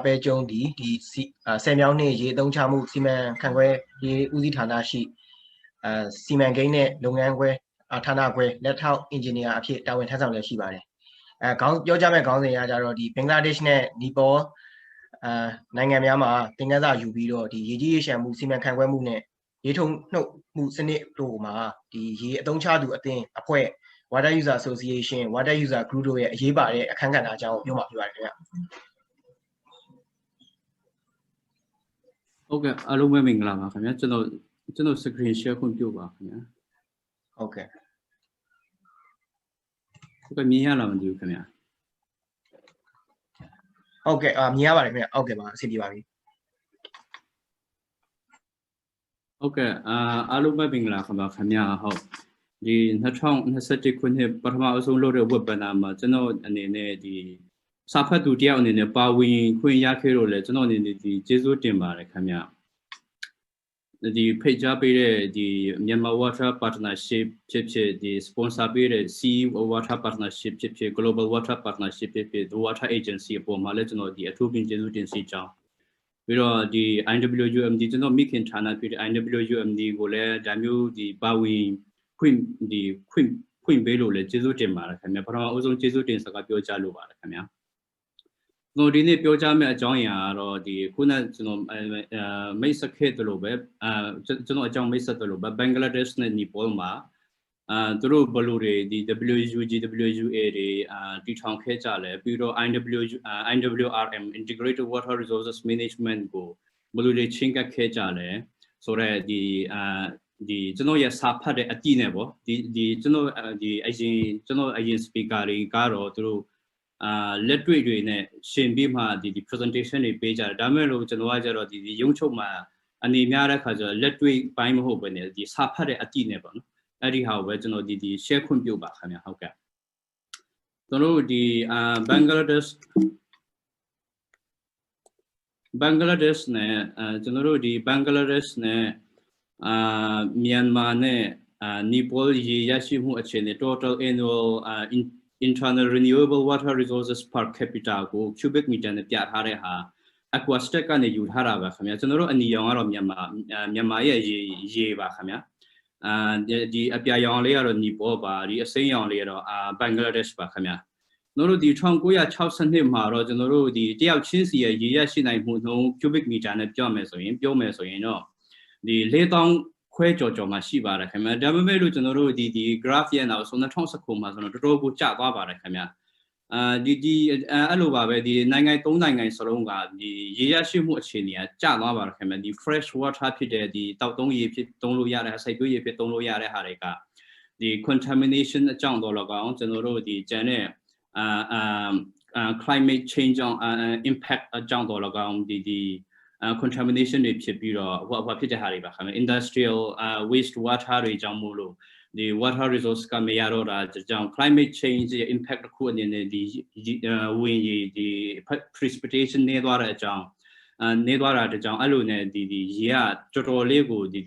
ပဲကျုံဒီဆယ်မြောင်းနှစ်ရေသုံးချမှုစီမံခန့်ခွဲရေးဦးစီးဌာနရှိစီမံကိန်းနဲ့လုပ်ငန်းခွဲဌာနခွဲလက်ထောက်အင်ဂျင်နီယာအဖြစ်တာဝန်ထမ်းဆောင်လျက်ရှိပါတယ်ပြောကြမဲ့ခေါင်းစဉ်ကကြတော့ဒီဘင်္ဂလားဒေ့ရှ်နဲ့နီပေါနိုင်ငံများမှာသင်ခန်းစာယူပြီးတော့ဒီရေကြီးရေရှမ်းမှုစီမံခန့်ခွဲမှုနဲ့ရေထုံနှုတ်မှုစနစ်တို့မှာဒီရေအသုံးချသူအသင်းအဖွဲ့ Water User Association Water User Group တို့ရဲ့အရေးပါတဲ့အခန်းကဏ္ဍအကြောင်းပြောမှာဖြစ်ပါတယ်ခင်ဗျဟုတ်ကဲ့အားလုံးပဲမင်္ဂလာပါခင်ဗျာကျွန်တော် screen share ခွင့်ပြုပါခင်ဗျာဟုတ်ကဲ့မြင်ရလားမသိဘူးခင်ဗျာဟုတ်ကဲ့မြင်ရပါတယ်ခင်ဗျာဟုတ်ကဲ့ပါအဆင်ပြေပါပြီဟုတ်ကဲ့အားလုံးပဲမင်္ဂလာခင်ဗျာဟုတ်ဒီ2021ခုနှစ်ပထမအဆုံးလုပ်တဲ့ webinar မှာကျွန်တော်အနေနဲ့ဒီစာဖတ်သူတယောက်အနေနဲ့ပါဝင်ခွင့်ရခဲ့လို့လဲကျွန်တော်အနေနဲ့ဒီကျေးဇူးတင်ပါတယ်ခင်ဗျာဒီဖိတ်ကြားပေးတဲ့ဒီမြန်မာ Water Partnership ဖြစ်ဒီ sponsor ပေးတဲ့ Sea Water Partnership ဖြစ် Global Water Partnership ဖြစ် The Water Agency အပေါ်မှာလည်းကျွန်တော်ဒီအထူးပင်ကျေးဇူးတင်စီကြောင်းပြီးတော့ဒီ IWUMD ကျွန်တော်မိခင်ဌာနဖြစ်တဲ့ IWUMD ကိုလည်းဒါမျိုးဒီပါဝင်ခွင့်ပေးလို့လည်းကျေးဇူးတင်ပါတယ်ခင်ဗျာပထမအဆုံးကျေးဇူးတင်စကားပြောကြားလိုပါတယ်ခင်ဗျာဒီနေ့ပြောကြားမယ့်အကြောင်းအရာကတော့ဒီခုနကျွန်တော်မိတ်ဆက်ခဲ့တယ်လို့ပဲကျွန်တော်အကြောင်းမိတ်ဆက်တယ်လို့ပဲဘင်္ဂလားဒေ့ရှ်နဲ့နီပေါမှာသူတို့ဘလူတွေဒီ WUG WUA တွေတီထောင်ခဲ့ကြတယ်ပြီးတော့ IWRM Integrated Water Resources Management ကိုဘလူတွေချင်းကပ်ခဲ့ကြတယ်ဆိုတော့ဒီကျွန်တော်ရစာဖတ်တဲ့အတိနဲ့ပေါ့ဒီကျွန်တော်ဒီအရင် speaker တွေကတော့သူတို့လက်တွေ့တွေနဲ့ရှင်ပြီးမှဒီ presentation တွေပေးကြတယ်ဒါမဲ့လို့ကျွန်တော်ကကြတော့ဒီရုံးချုပ်မှာအနေများတဲ့ခါကျတော့လက်တွေ့ပိုင်းမဟုတ်ဘဲနဲ့ဒီစာဖတ်တဲ့အတိနဲ့ပေါ့နော်အဲ့ဒီဟာကိုပဲကျွန်တော်ဒီ share ခွင့်ပြုပါခင်ဗျာဟုတ်ကဲ့ကျွန်တော်တို့ဒီဘင်္ဂလားဒေ့ရှ်နဲ့ကျွန်တော်တို့ဒီဘင်္ဂလားဒေ့ရှ်နဲ့မြန်မာနဲ့နီပေါရေရရှိမှုအခြေအနေ total annual internal renewable water resources per capita ကို cubic meter နဲ့ပြထားတဲ့ဟာ aquastat ကနေယူထားတာပါခင်ဗျာကျွန်တော်တို့အနီရောင်ကတော့မြန်မာရဲ့ရေပါခင်ဗျာဒီအပြာရောင်လေးကတော့နီပေါပါဒီအစိမ်းရောင်လေးကတော့ဘင်္ဂလားဒေ့ရှ်ပါခင်ဗျာကျွန်တော်တို့ဒီ1962မှာတော့ကျွန်တော်တို့ဒီတယောက်ချင်းစီရဲ့ရေရရှိနိုင်မှုနှုန်း cubic meter နဲ့ပြောမယ်ဆိုရင်တော့ဒီ4000ခွဲကြော်မှာရှိပါတယ်ခင်ဗျာဒါပေမဲ့လို့ကျွန်တော်တို့ဒီ graph ရဲ့နောက်ဆုံး2019မှာဆိုတော့တော်တော်ကိုကျသွားပါတယ်ခင်ဗျာဒီအဲ့လိုပါပဲဒီနိုင်ငံ3နိုင်ငံစလုံးကဒီရေရရှိမှုအခြေအနေကကျသွားပါတယ်ခင်ဗျာဒီ fresh water ဖြစ်တဲ့ဒီတောက်သုံးရေဖြစ်သုံးလို့ရတဲ့စိုက်ပျိုးရေဖြစ်သုံးလို့ရတဲ့ဟာတွေကဒီ contamination အကြောင်းတော့လောက်အောင်ကျွန်တော်တို့ဒီကျန်တဲ့climate change on impact အကြောင်းတော့လောက်အောင်ဒီ contamination တွေဖြစ်ပြီးတော့ဟိုဖြစ်တဲ့ဟာတွေပါခင်ဗျ industrial waste water တွေကြောင့်မို့လို့ဒီ water resource ကမရတော့တာကြောင့် climate change impact တစ်ခုအနေနဲ့ဒီဝင်ရေဒီ precipitation နေသွားတဲ့အကြောင်းအဲ့လိုနဲ့ဒီရေကတော်တော်လေးကိုဒီ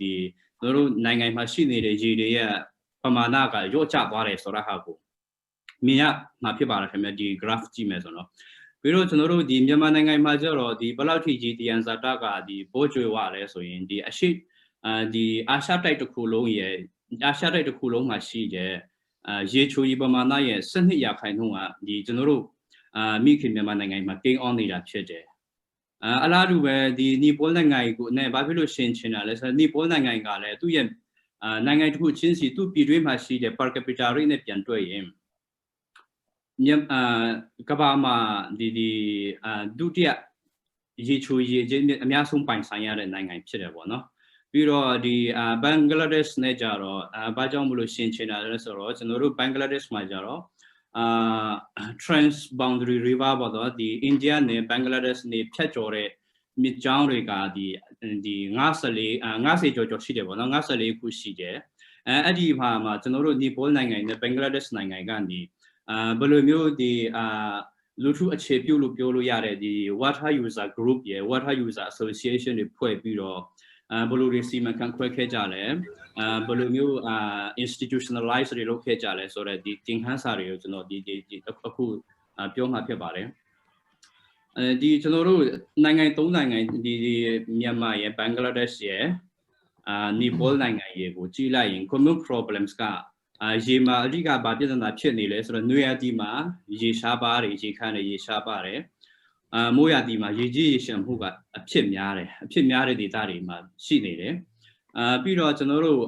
တို့နိုင်ငံမှာရှိနေတဲ့ရေတွေရဲ့ပမာဏကရော့ကျသွားတယ်ဆိုတော့ဟာကိုမြင်ရမှာဖြစ်ပါတယ်ခင်ဗျဒီ graph ကြည့်မယ်ဆိုတော့ပြီးတော့ကျွန်တော်တို့ဒီမြန်မာနိုင်ငံမှာကျတော့ဒီဘယ်လောက်ထိကြီးတယန်ဇာတကဒီပိုးကျွေဝလဲဆိုရင်ဒီအရှိဒီအာရှတိုက်တစ်ခုလုံးရဲ့အာရှတိုက်တစ်ခုလုံးမှာရှိတဲ့ရေချိုကြီးပမာဏရဲ့12%ကဒီကျွန်တော်တို့မိခင်မြန်မာနိုင်ငံမှာတင်းအောင်နေတာဖြစ်တယ်အလားတူပဲဒီနီပေါနိုင်ငံကိုနဲ့ဘာဖြစ်လို့ရှင်းချင်တာလဲဆိုတော့နီပေါနိုင်ငံကလည်းသူ့ရဲ့နိုင်ငံတစ်ခုချင်းစီသူ့ပြည်တွင်းမှာရှိတဲ့ per capita rate နဲ့ပြန်တွက်ရင်ကဘာမှာဒီဒုတိယရေချိုရေချင်းအများဆုံးပိုင်ဆိုင်ရတဲ့နိုင်ငံဖြစ်တယ်ပေါ့နော်ပြီးတော့ဒီဘင်္ဂလားဒေ့ရှ်နဲ့ကြတော့ဘာကြောင့်မလို့ရှင်းချင်တာလဲဆိုတော့ကျွန်တော်တို့ဘင်္ဂလားဒေ့ရှ်မှာကြတော့trans boundary river ပေါ့တော့ဒီအိန္ဒိယနဲ့ဘင်္ဂလားဒေ့ရှ်နဲ့ဖြတ်ကျော်တဲ့မြစ်ကြောင်းတွေကဒီ50ကျော်ရှိတယ်ပေါ့နော်54ခုရှိတယ်အဲ့ဒီမှာကျွန်တော်တို့နီပေါနိုင်ငံနဲ့ဘင်္ဂလားဒေ့ရှ်နိုင်ငံကနေဘယ်လိုမျိုးဒီလူထုအခြေပြုလို့ပြောလို့ရတဲ့ဒီ water user group ရဲ့ water user association တွေဖွဲ့ပြီးတော့ဘယ်လိုတွေစီမံခန့်ခွဲခဲ့ကြလဲဘယ်လိုမျိုးinstitutionalize တွေလုပ်ခဲ့ကြလဲဆိုတော့ဒီသင်ခန်းစာတွေကိုကျွန်တော်ဒီအခုပြောမှာဖြစ်ပါတယ် ဒီကျွန်တော်တို့နိုင်ငံ၃နိုင်ငံဒီမြန်မာရဲ့ Bangladesh ရဲ့Nepal နိုင်ငံရဲ့ကိုကြည့်လိုက်ရင် common problems ကရေမှာအဓိကဘာပြဿနာဖြစ်နေလဲဆိုတော့နွေရာသီမှာရေရှားပါတယ်ရေခမ်းနေရေရှားပါတယ်မိုးရာသီမှာရေကြီးရေရှမ်းမှုကအဖြစ်များတယ်အဖြစ်များတဲ့ဒေသတွေမှာရှိနေတယ်ပြီးတော့ကျွန်တော်တို့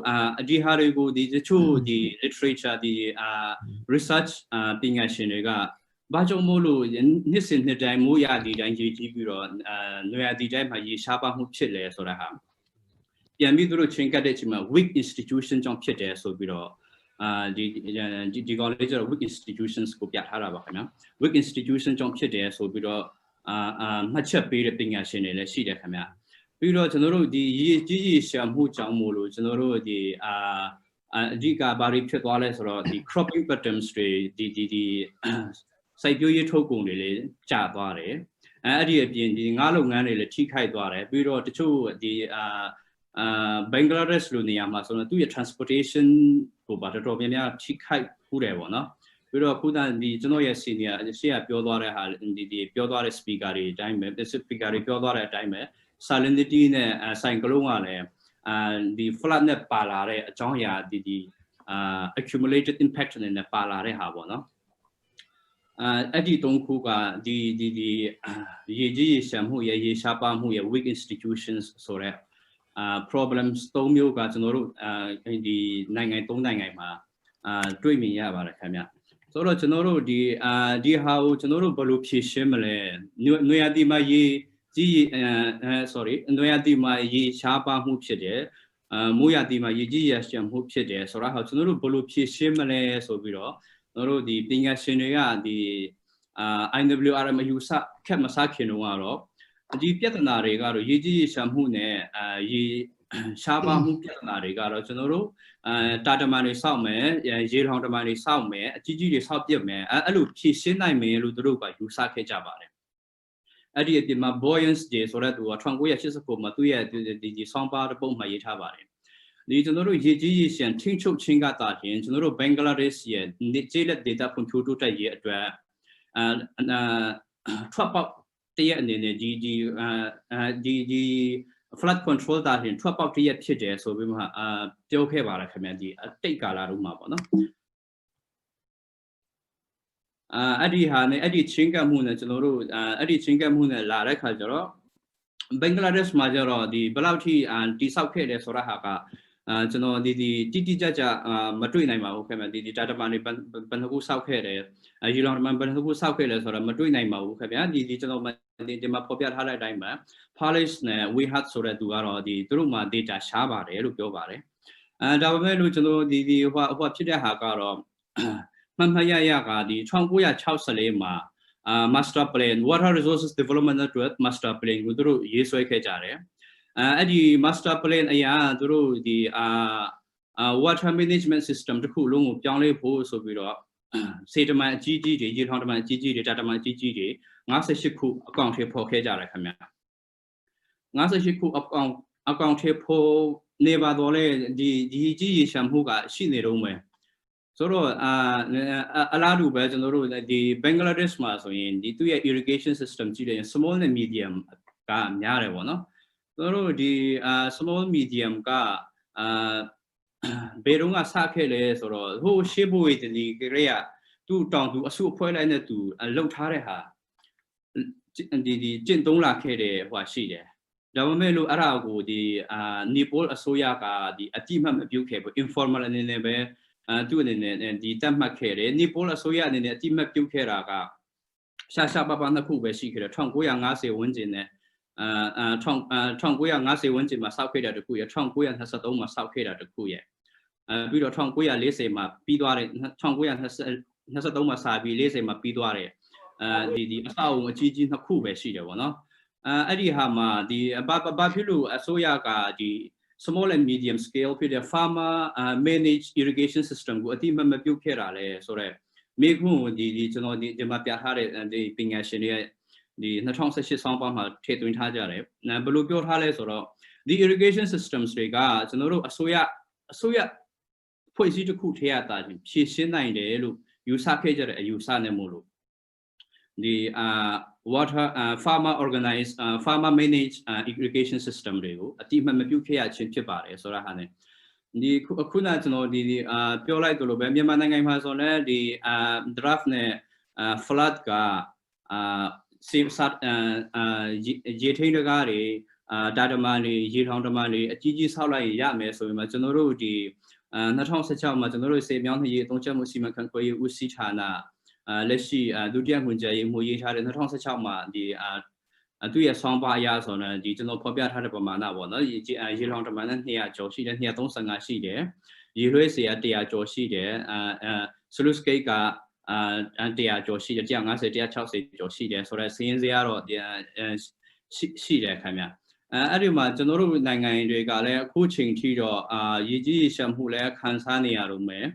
ဒီဟာတွေကိုဒီတချို့ဒီ literature ဒီresearch ပညာရှင်တွေကဘာကြောင့်မို့လို့နှစ်စဉ်နှစ်တိုင်းမိုးရာသီတိုင်းရေကြီးပြီးတော့နွေရာသီတိုင်းမှာရေရှားပါမှုဖြစ်လဲဆိုတာဟာပြန်ပြီးသူတို့ချင်းကတ်တဲ့အချိန်မှာ weak institution ကြောင့်ဖြစ်တယ်ဆိုပြီးတော့ဒီကောင်လေးကျတော့ weak institutions ကိုပြထားတာပါခင်ဗျာ weak institution ကြောင့်ဖြစ်တယ်ဆိုပြီးတော့မှတ်ချက်ပေးတဲ့ပညာရှင်တွေလည်းရှိတယ်ခင်ဗျာပြီးတော့ကျွန်တော်တို့ဒီရေကြီးရေရှားမှုကြောင့်မို့လို့ကျွန်တော်တို့ဒီအဓိကဘာတွေဖြစ်သွားလဲဆိုတော့ဒီ cropping patterns တွေဒီစိုက်ပျိုးရေးထုတ်ကုန်တွေလည်းကျသွားတယ်အဲ့ဒီအပြင်ဒီငါးလုပ်ငန်းတွေလည်းထိခိုက်သွားတယ်ပြီးတော့တချို့ဒီBangladesh လိုနေရာမှာဆိုတော့သူ့ရဲ့ transportation ကိုပါတော်တော်များများထိခိုက်ခုတယ်ပေါ့နော်ပြီးတော့ခုနဒီကျွန်တော်ရဲ့ senior ရှေ့ကပြောသွားတဲ့ဟာဒီပြောသွားတဲ့ speaker တွေအတိုင်းပဲ speaker တွေပြောသွားတဲ့အတိုင်းပဲ salinity နဲ့ cyclone ကလည်းဒီ flood နဲ့ပါလာတဲ့အကြောင်းအရာဒီaccumulated impact နဲ့ပါလာတဲ့ဟာပေါ့နော်အဲ့ဒီ၃ခုကဒီရေကြီးရေရှမ်းမှုရဲ့ရေရှားပါမှုရဲ့ weak institutions ဆိုတဲ့problems ၃မျိုးကကျွန်တော်တို့ဒီနိုင်ငံ၃နိုင်ငံမှာတွေ့မြင်ရပါတယ်ခင်ဗျဆိုတော့ကျွန်တော်တို့ဒီဟာကိုကျွန်တော်တို့ဘယ်လိုဖြေရှင်းမလဲနွေရာသီမှာရေကြီးနွေရာသီမှာရေရှားပါမှုဖြစ်တယ်မိုးရာသီမှာရေကြီးရေရှမ်းမှုဖြစ်တယ်ဆိုတော့ကျွန်တော်တို့ဘယ်လိုဖြေရှင်းမလဲဆိုပြီးတော့ကျွန်တော်တို့ဒီပညာရှင်တွေကဒီ IWRM အယူဆခက်မစားခင်တော့ကတော့ဒီပြဿနာတွေကတော့ရေကြီးရေရှမ်းမှုနဲ့ရေရှားပါမှုပြဿနာတွေကတော့ကျွန်တော်တို့တာတမန်တွေစောက်မယ်ရေထောင်တမန်တွေစောက်မယ်အကြီးကြီးတွေစောက်ပြစ်မယ်အဲ့လိုဖြည့်ရှင်းနိုင်မယ်လို့သူတို့ကယူဆခဲ့ကြပါတယ်အဲ့ဒီအပြင်မှာ buoyance တွေဆိုတဲ့သူက1989မှာသူ့ရဲ့ဒီဆောင်းပါးတစ်ပုဒ်မှာရေးထားပါတယ်ဒီကျွန်တော်တို့ရေကြီးရေရှမ်းထိန်းချုပ်ခြင်းကတာရင်ကျွန်တော်တို့ Bangladesh ရဲ့ကျေးလက်ဒေသဖွံ့ဖြိုးတိုးတက်ရေးအတွက်ထွက်ပေါက်တရက်အနေနဲ့ဒီ flood control တာရင်ထွက်ပေါက်တရက်ဖြစ်တယ်ဆိုပြီးမှပြောခဲ့ပါလားခင်ဗျာဒီအတိတ်ကာလတုန်းမှာပေါ့နော်အဲ့ဒီဟာနဲ့အဲ့ဒီချင်းကပ်မှုနဲ့ကျွန်တော်တို့အဲ့ဒီချင်းကပ်မှုနဲ့လာတဲ့ခါကျတော့ Bangladesh မှာကျတော့ဒီဘယ်လောက်ထိတိဆောက်ခဲ့တယ်ဆိုတဲ့ဟာကကျွန်တော်ဒီတိကျကျမတွေ့နိုင်ပါဘူးခင်ဗျဒီ data တွေဘယ်နှခုစောက်ခဲ့တယ်ယူလောင်ဘယ်နှခုစောက်ခဲ့လဲဆိုတော့မတွေ့နိုင်ပါဘူးခင်ဗျာဒီကျွန်တော်ဒီမှာဖော်ပြထားတဲ့အတိုင်းပဲ Polish နဲ့ WUG ဆိုတဲ့သူကတော့ဒီသူတို့မှာ data ရှားပါတယ်လို့ပြောပါတယ်ဒါပေမဲ့လို့ကျွန်တော်ဒီဟိုဖြစ်တဲ့ဟာကတော့မှတ်ရကဒီ1964မှာmaster plan water resources development network master plan ကိုသူတို့ရေးဆွဲခဲ့ကြတယ်အဲ့ဒီ master plan အရာသူတို့ဒီ water management system တခုလုံးကိုပြောင်းလဲဖို့ဆိုပြီးတော့စေတမန်အကြီးကြီးတွေရေထောင်တမန်အကြီးကြီးတွေတာတမန်အကြီးကြီးတွေ58ခုအကောင့်ထဲပေါ်ခဲ့ကြတယ်ခင်ဗျ58ခုအကောင့်ထဲပေါ်နေပါတော့လေဒီကြီးရေရှမ်းမှုကရှိနေတော့မယ်ဆိုတော့အလားတူပဲကျွန်တော်တို့ဒီ Bangladesh မှာဆိုရင်ဒီသူ့ရဲ့ irrigation system ကြည့်တယ် small နဲ့ medium ကများတယ်ပေါ့နော်ကျွန်တော်တို့ဒီsmall medium ကဘယ်တော့ကစခဲ့လဲဆိုတော့ဟိုရှေ့ဘဝတည်းကရေကသူ့တောင်သူအစုအဖွဲ့လိုက်နဲ့သူလှုပ်ထားတဲ့ဟာဒီကျင့်သုံးလာခဲ့တဲ့ဟိုရှိတယ်ဒါပေမဲ့လို့အဲ့ဒါကိုဒီNepal အစိုးရကဒီအတိမတ်မပြုတ်ခဲ့ဘူး informal အနေနဲ့ပဲသူ့အနေနဲ့ဒီတတ်မှတ်ခဲ့တယ်Nepal အစိုးရအနေနဲ့အတိမတ်ပြုတ်ခဲ့တာကရှာပပနှစ်ခုပဲရှိခဲ့တယ်1950ဝန်းကျင်နဲ့1950ဝန်းကျင်မှာစောက်ခဲ့တာတခုရ1923မှာစောက်ခဲ့တာတခုရပြီးတော့1940မှာပြီးသွားတယ်1923မှာစာပြီး40မှာပြီးသွားတယ်ဒီအဆောက်အဦအကြီးကြီးနှစ်ခုပဲရှိတယ်ပေါ့နော်အဲ့ဒီဟာမှာဒီဘာဖြစ်လို့အစိုးရကဒီ small and medium scale ဖြစ်တဲ့ farmer managed irrigation system ကိုအတိမတ်မပြုတ်ခဲ့တာလဲဆိုတော့မိခွန်းဒီကျွန်တော်ဒီမှာပြထားတဲ့ဒီပညာရှင်တွေရဲ့ဒီ2018ဆောင်းပါးမှာထည့်သွင်းထားကြတယ်ဘယ်လိုပြောထားလဲဆိုတော့ဒီ irrigation systems တွေကကျွန်တော်တို့အစိုးရဖွဲ့စည်းတစ်ခုထဲရတာဖြည့်ရှင်းနိုင်တယ်လို့ယူဆခဲ့ကြတဲ့အယူဆနဲ့မို့လို့ the water farmer organized farmer managed irrigation system တွေကိုအတိအမှတ်မပြုခဲ့ရခြင်းဖြစ်ပါတယ်ဆိုတာဟာ ਨੇ ဒီခုနကျွန်တော်ဒီပြောလိုက်သလိုပဲမြန်မာနိုင်ငံမှာဆိုလည်းဒီdraft နဲ့ flood ကsave sat ရေထိန်းတကားတွေတာတမန်တွေရေထောင်တမန်တွေအကြီးကြီးဆောက်လိုက်ရမယ်ဆိုရင်မှကျွန်တော်တို့ဒီ2016မှာကျွန်တော်တို့စေမြောင်းနှရေအသုံးချမှုစီမံခန့်ခွဲရေးဦးစီးဌာနလက်ရှိဒုတိယဝန်ကြီးရေးမှုရေးထားတဲ့2016မှာဒီသူရဲ့ဆောင်းပါအရာဆိုတော့ဒီကျွန်တော်ဖော်ပြထားတဲ့ပမာဏပေါ့နော်ရေလောင်တမန်နဲ့200ကျော်ရှိတယ်235ရှိတယ်ရေလွှဲစေရ100ကျော်ရှိတယ်sluice gate က100ကျော်ရှိတယ်150 160ကျော်ရှိတယ်ဆိုတော့စီးရင်စရာတော့ရှိတယ်ခင်ဗျအဲ့ဒီမှာကျွန်တော်တို့နိုင်ငံတွေကလည်းအခုချိန်ထိတော့ရေကြီးရေရှမ်းမှုလည်းခံစားနေရတော့မယ်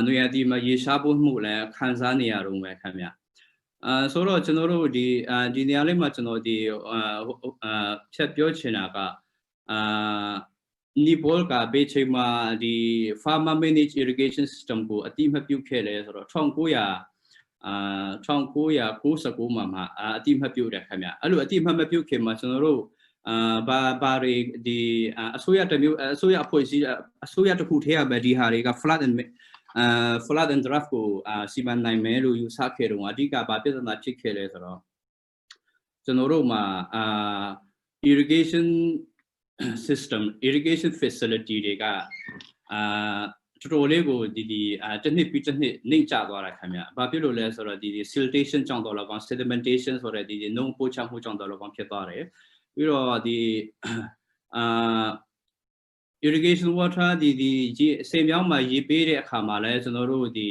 နွေရာသီမှာရေရှားဖို့မှုလည်းခံစားနေရတော့မယ်ခင်ဗျဆိုတော့ကျွန်တော်တို့ဒီနေရာလေးမှာကျွန်တော်ဒီဖြတ်ပြောချင်တာကနီပေါကဘေးချိန်မှာဒီ farmer managed irrigation system ကိုအတိမပြုတ်ခဲ့လဲဆိုတော့1999မှာအတိမပြုတ်တယ်ခင်ဗျအဲ့လိုအတိမပြုတ်ခင်မှာကျွန်တော်တို့ဘာတွေဒီအစိုးရတစ်မျိုးအစိုးရအဖွဲ့အစည်းအစိုးရတစ်ခုထဲရပဲဒီဟာတွေက flood and draft ကိုစီမံနိုင်မယ်လို့ယူဆခဲ့တော့အဓိကဘာပြဿနာဖြစ်ခဲ့လဲဆိုတော့ကျွန်တော်တို့မှာirrigation system irrigation facility တွေကတော်တော်လေးကိုဒီတစ်နှစ်ပြီးတစ်နှစ်နှိမ့်ကျသွားတာခင်ဗျဘာဖြစ်လို့လဲဆိုတော့ဒီ siltation ကြောင့်တော့လောက sedimentation ဆိုတဲ့ဒီနှုံပို့ချမှုကြောင့်တော့လောကဖြစ်သွားတယ်ပြီးတော့ဒီirrigation water ဒီစေမြောင်းမှာရေပေးတဲ့အခါမှာလဲကျွန်တော်တို့ဒီ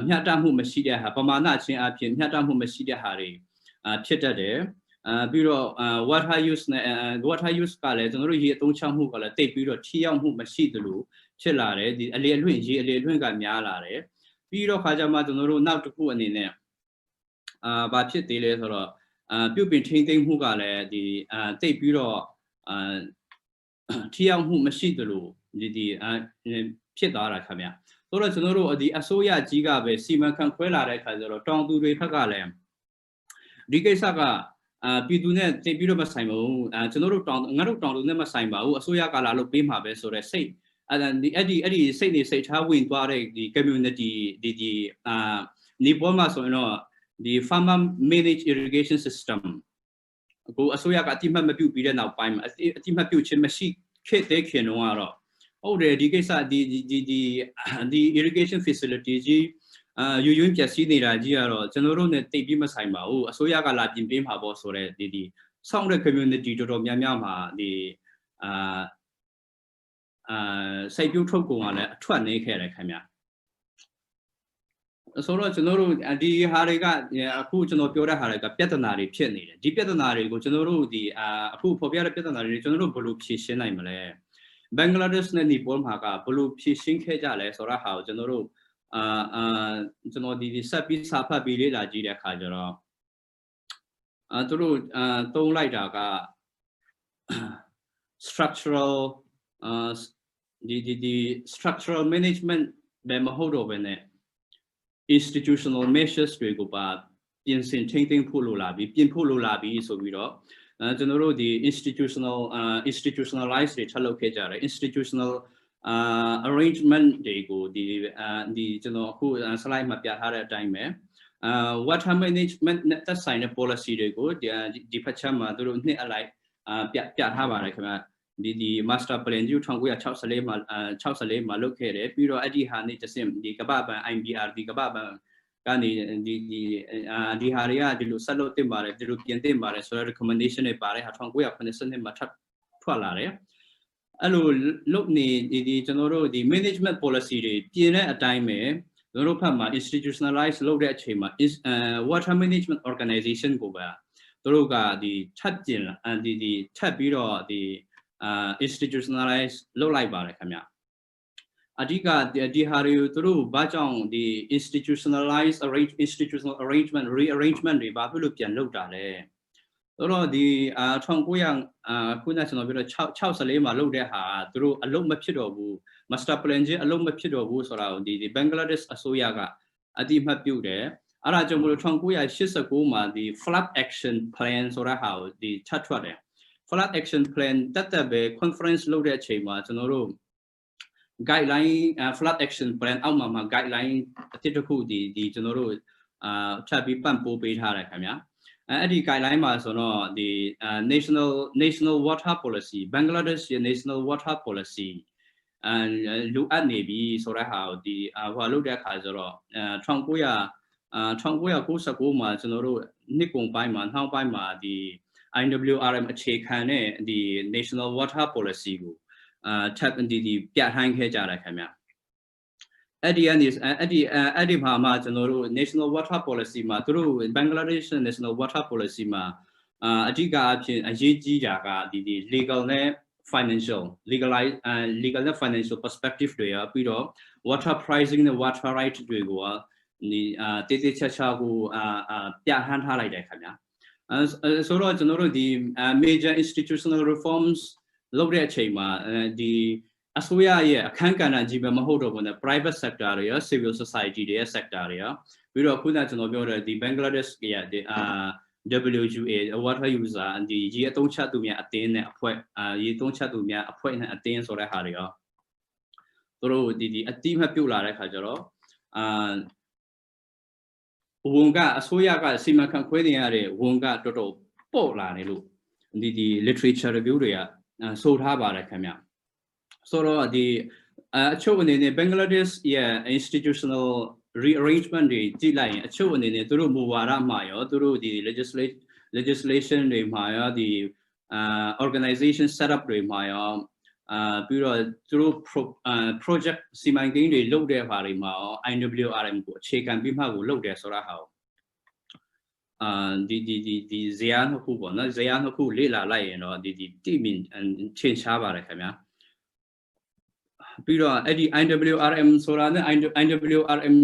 မျှတမှုမရှိတဲ့ဟာပမာဏချင်းအဖြစ်မျှတမှုမရှိတဲ့ဟာတွေဖြစ်တတ်တယ်ပြီးတော့ water use နဲ့ water use ကလည်းကျွန်တော်တို့ရေအသုံးချမှုကလည်းတိတ်ပြီးတော့ထိရောက်မှုမရှိသလိုဖြစ်လာတယ်ဒီအလေအလွင့်ရေအလေအလွင့်ကများလာတယ်ပြီးတော့ခါကြမှာကျွန်တော်တို့နောက်တစ်ခုအနေနဲ့ဘာဖြစ်သေးလဲဆိုတော့ပြုတ်ပင်ထိမ့်သိမ့်မှုကလည်းဒီတိတ်ပြီးတော့ထိရောက်မှုမရှိသလိုဒီဖြစ်သွားတာခင်ဗျဆိုတော့ကျွန်တော်တို့ဒီအစိုးရကြီးကပဲစီမံခန့်ခွဲလာတဲ့အခါကျတော့တောင်သူတွေဘက်ကလည်းဒီကိစ္စကပြည်သူနဲ့တိတ်ပြီးတော့မဆိုင်ပါဘူးကျွန်တော်တို့ငါတို့တောင်သူနဲ့မဆိုင်ပါဘူးအစိုးရကလာလို့ပေးမှာပဲဆိုတော့စိတ်အဲ့ဒီစိတ်နေစိတ်ထားဝင်သွားတဲ့ဒီ community ဒီနေပေါ်မှာဆိုရင်တော့ဒီ farmer managed irrigation system ကိုအစိုးရကအတိမတ်မပြုတ်ပြီးတဲ့နောက်ပိုင်းမှာအတိမတ်ပြုတ်ခြင်းမရှိခဲ့တဲ့ခင်တော့ဟုတ်တယ်ဒီကိစ္စဒီ irrigation facility ကြီးယူပြစီနေတာကြီးကတော့ကျွန်တော်တို့နဲ့တိတ်ပြီးမဆိုင်ပါဘူးအစိုးရကလာပြင်ပေးမှာပေါ့ဆိုတော့ဒီစောင့်တဲ့ community တော်တော်များများမှာဒီစိုက်ပျိုးထုတ်ကုန်ကလည်းအထွက်နေခဲ့တယ်ခင်ဗျဆိုတော့ကျွန်တော်တို့ဒီဟာတွေကအခုကျွန်တော်ပြောတဲ့ဟာတွေကပြဿနာတွေဖြစ်နေတယ်ဒီပြဿနာတွေကိုကျွန်တော်တို့ဒီအခုဖော်ပြတဲ့ပြဿနာတွေကျွန်တော်တို့ဘယ်လိုဖြေရှင်းနိုင်မလဲဘင်္ဂလားဒေ့ရှ်နဲ့နီပေါမှာကဘယ်လိုဖြေရှင်းခဲ့ကြလဲဆိုတော့ဟာကိုကျွန်တော်တို့ကျွန်တော်ဒီဆက်ပြီးစာဖတ်ပြီးလေ့လာကြည့်တဲ့အခါကျတော့သူတို့သုံးလိုက်တာက structural ဒီ structural management ဘယ်မဟုတ်တော့ဘဲနဲ့ institutional measures တွေကိုပါပြင်ဆင်ထိန်းသိမ်းဖို့လိုလာပြီးပြင်ဖို့လိုလာပြီးဆိုပြီးတော့ကျွန်တော်တို့ဒီ institutionalize တွေချက်လုပ်ခဲ့ကြတယ် institutional arrangement တွေကိုဒီကျွန်တော်အခု slide မှာပြထားတဲ့အတိုင်းပဲwater management နဲ့သက်ဆိုင်တဲ့ policy တွေကိုဒီဖက်ချက်မှာသူတို့နှစ်အလိုက်ပြထားပါတယ်ခင်ဗျဒီ master plan ကြီး1964မှာလုပ်ခဲ့တယ်ပြီးတော့အဲ့ဒီဟာနေတစ်စင်ဒီကပ္ပပံ IBR ဒီကပ္ပပံကနေဒီဟာတွေကဒီလိုဆက်လုပ်တင်ပါတယ်ဒီလိုပြင်တင်ပါတယ်ဆိုတော့ recommendation တွေပါတယ်ဟာ1982မှာထွက်လာတယ်အဲ့လိုလုပ်နေဒီကျွန်တော်တို့ဒီ management policy တွေပြင်တဲ့အတိုင်းပဲကျွန်တော်တို့ဖက်မှာ institutionalize လုပ်တဲ့အချိန်မှာwater management organization ကိုပဲသူတို့ကဒီထပ်ပြင်ဒီထပ်ပြီးတော့ဒီinstitutionalize လုပ်လိုက်ပါတယ်ခင်ဗျအဓိကဒီဟာတွေကိုသူတို့ဘာကြောင့်ဒီ institutional arrangement rearrangement တွေဘာဖြစ်လို့ပြန်လုပ်တာလဲဆိုတော့ဒီ1900ခုနကကျွန်တော်ပြောတော့64မှာလုပ်တဲ့ဟာသူတို့အလုပ်မဖြစ်တော့ဘူး master plan ကြီးအလုပ်မဖြစ်တော့ဘူးဆိုတာကိုဒီဘင်္ဂလားဒေ့ရှ်အစိုးရကအတိအမှတ်ပြုတယ် အဲ့ဒါကြောင့်မလို့1989မှာဒီ flood action plan ဆိုတဲ့ဟာကိုဒီထပ်ထွက်တယ် flood action plan တက်ပဲ conference လုပ်တဲ့အချိန်မှာကျွန်တော်တို့ guideline flood action plan အောက်မှာ guideline အတစ်တစ်ခုဒီကျွန်တော်တို့ထပ်ပြီးပံ့ပိုးပေးထားတယ်ခင်ဗျာအဲ့ဒီ guideline မှာဆိုတော့ဒီ national water policy Bangladesh national water policy လူအပ်နေပြီဆိုတဲ့ဟာကိုဒီဟိုလုပ်တဲ့အခါကျတော့1999မှာကျွန်တော်တို့နှစ်ကုန်ပိုင်းမှာနှောင်းပိုင်းမှာဒီ IWRM အခြေခံတဲ့ဒီ national water policy ကိုထပ်ဒီပြဋ္ဌာန်းခဲ့ကြတယ်ခင်ဗျအဲ့ဒီမှာကျွန်တော်တို့ national water policy မှာသူတို့ Bangladesh national water policy မှာအဓိကအဖြစ်အရေးကြီးတာကဒီ legal နဲ့ legal နဲ့ financial perspective တွေရပြီးတော့ water pricing နဲ့ water right တွေကိုဒီတေးသေးချာချာကိုပြဋ္ဌာန်းထားလိုက်တယ်ခင်ဗျာဆိုတော့ကျွန်တော်တို့ဒီ major institutional reforms လုပ်တဲ့အချိန်မှာဒီအစိုးရရဲ့အခန်းကဏ္ဍကြီးပဲမဟုတ်တော့ဘူးနဲ့ private sector တွေရော civil society တွေရဲ့ sector တွေရောပြီးတော့ခုနကကျွန်တော်ပြောတဲ့ဒီ Bangladesh ရဲ့ဒီWUA water user ဒီရေအသုံးချသူများအတင်းနဲ့အဖွဲ့ရေသုံးချသူများအဖွဲ့နဲ့အတင်းဆိုတဲ့ဟာတွေရောသူတို့ဒီအတိမပြုတ်လာတဲ့ခါကျတော့ဝန်ကအစိုးရကစီမံခန့်ခွဲနေရတဲ့ဝန်ကတော်တော်ပေါ့လာတယ်လို့ဒီ literature review တွေကဆိုထားပါတယ်ခင်ဗျဆိုတော့ဒီအချို့အနေနဲ့ Bangladesh ရဲ့ institutional rearrangement တွေကြည့်လိုက်ရင်အချို့အနေနဲ့သူတို့မူဝါဒမှာရောသူတို့ဒီ legislation တွေမှာရောဒီorganization setup တွေမှာရောပြီးတော့သူတို့ project စီမံကိန်းတွေလုပ်တဲ့ဟာတွေမှာရော IWRM ကိုအခြေခံပြီးမှကိုလုပ်တယ်ဆိုတာဟာဒီဇယားနှစ်ခုပေါ့နော်ဇယားနှစ်ခုလေ့လာလိုက်ရင်တော့ဒီတိမြင်ချင်းရှားပါတယ်ခင်ဗျာပြီးတော့အဲ့ဒီ IWRM ဆိုတာနဲ့ IWRM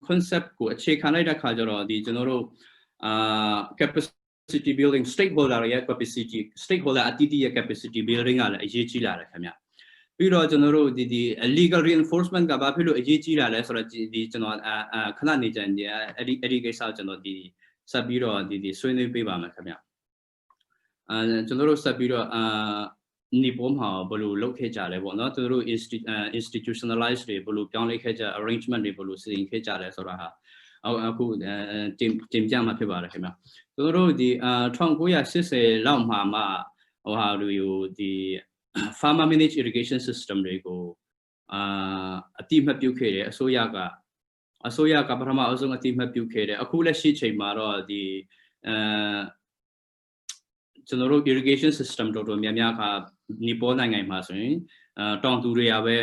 concept ကိုအခြေခံလိုက်တဲ့ခါကျတော့ဒီကျွန်တော်တို့capacity building stakeholder ရဲ့ capacity stakeholder အတီးတီးရဲ့ capacity building ကလည်းအရေးကြီးလာတယ်ခင်ဗျပြီးတော့ကျွန်တော်တို့ဒီ legal reinforcement ကဘာဖြစ်လို့အရေးကြီးလာလဲဆိုတော့ဒီကျွန်တော်ခဏနေကြရင်အဲ့ဒီကိစ္စကျွန်တော်ဒီဆက်ပြီးတော့ဒီဆွေးနွေးပေးပါမယ်ခင်ဗျကျွန်တော်တို့ဆက်ပြီးတော့နီပေါ်မှာဘယ်လိုလုပ်ခဲ့ကြလဲပေါ့နော်သူတို့ institutionalize တွေဘယ်လိုပြောင်းလဲခဲ့ကြ arrangement တွေဘယ်လိုစီစဉ်ခဲ့ကြလဲဆိုတာဟာအခုတင်ပြမှာဖြစ်ပါတယ်ခင်ဗျသူတို့ဒီ1980လောက်မှာဟိုဟာတွေကိုဒီ farmer managed irrigation system တွေကိုအတိမပြုတ်ခဲ့တယ်အစိုးရကပထမအဆုံးအတိမပြုတ်ခဲ့တယ်အခုလက်ရှိချိန်မှာတော့ဒီကျွန်တော်တို့ irrigation system တော်တော်များများကနီပေါ်နိုင်ငံမှာဆိုရင်တောင်သူတွေကပဲ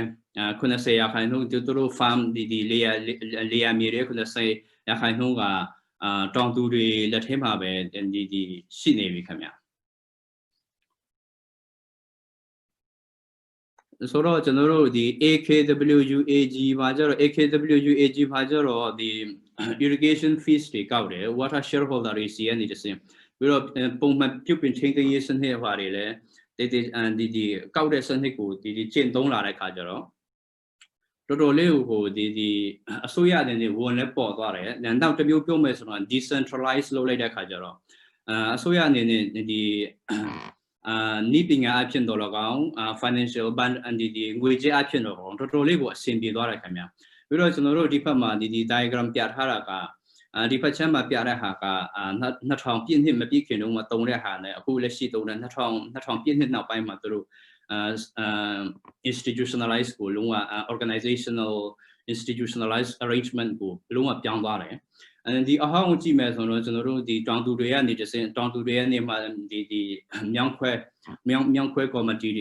90%သူတို့ farm ဒီလေယာမြေတွေ90%ကတောင်သူတွေလက်ထဲမှာပဲဒီရှိနေပြီခင်ဗျဆိုတော့ကျွန်တော်တို့ဒီ AKWUAG မှာကျတော့ AKWUAG မှာကျတော့ဒီ irrigation fees တွေကောက်တယ် water shareholder တွေစီကနေတစင်ပြီးတော့ပုံမှန်ပြုပြင်ချင်းသိရေးစနစ်ဟွာတွေလည်းဒီကောက်တဲ့စနစ်ကိုဒီကျင့်သုံးလာတဲ့ခါကျတော့တော်တော်လေးကိုဒီအစိုးရအနေနဲ့ဝန်လည်းပေါ်သွားတယ်နောက်တစ်မျိုးပြောမယ်ဆိုတော့ decentralize လုပ်လိုက်တဲ့ခါကျတော့အစိုးရအနေနဲ့ဒီနိပညာအဖြစ်တော်လကောင် financial band ဒီငွေကြေးအဖြစ်တော်ကောင်တော်တော်လေးကိုအဆင်ပြေသွားတယ်ခင်ဗျပြီးတော့ကျွန်တော်တို့ဒီဘက်မှာဒီ diagram ပြထားတာကဒီဖက်ချမ်းမှာပြတဲ့ဟာက2000ပြည့်နှစ်မပြည့်ခင်တုန်းကတုံးတဲ့ဟာနဲ့အခုလက်ရှိတုံးတဲ့2000ပြည့်နှစ်နောက်ပိုင်းမှာသူတို့institutionalize ကိုလုံးဝ organizational institutionalized arrangement ကိုလုံးဝပြောင်းသွားတယ်ဒီအဟောင်းကြည့်မယ်ဆိုတော့ကျွန်တော်တို့ဒီတောင်သူတွေကနေတစင်တောင်သူတွေကနေမှဒီမြောင်းခွဲ committee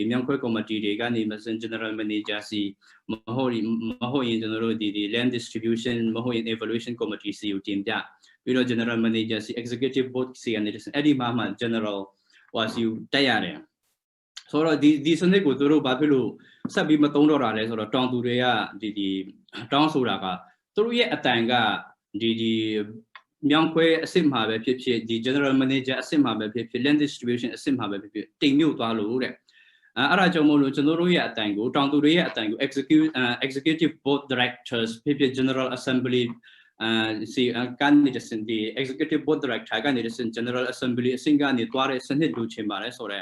တွေကနေမစင် general manager စီမဟုတ်ရင်ကျွန်တော်တို့ဒီ land distribution မဟုတ်ရင် evaluation committee စီကိုတင်ပြပြီးတော့ general manager စီ executive board စီကနေတစင်အဲ့ဒီမှာ general ဟိုစီတက်ရတယ်ဆိုတော့ဒီစနစ်ကိုသူတို့ဘာဖြစ်လို့ဆက်ပြီးမသုံးတော့တာလဲဆိုတော့တောင်သူတွေကဒီတောင်းဆိုတာကသူတို့ရဲ့အတန်ကဒီမြောင်းခွဲအစစ်မှာပဲဖြစ်ဖြစ်ဒီ general manager အစစ်မှာပဲဖြစ်ဖြစ် land distribution အစစ်မှာပဲဖြစ်ဖြစ်တိမ်မြုပ်သွားလို့တဲ့အဲ့ဒါကြောင့်မို့လို့ကျွန်တော်တို့ရဲ့အတန်ကိုတောင်သူတွေရဲ့အတန်ကို executive board directors ဖြစ်ဖြစ် general assembly see candidates in the executive board director candidates in general assembly singa ni tware senate lu chin bare so re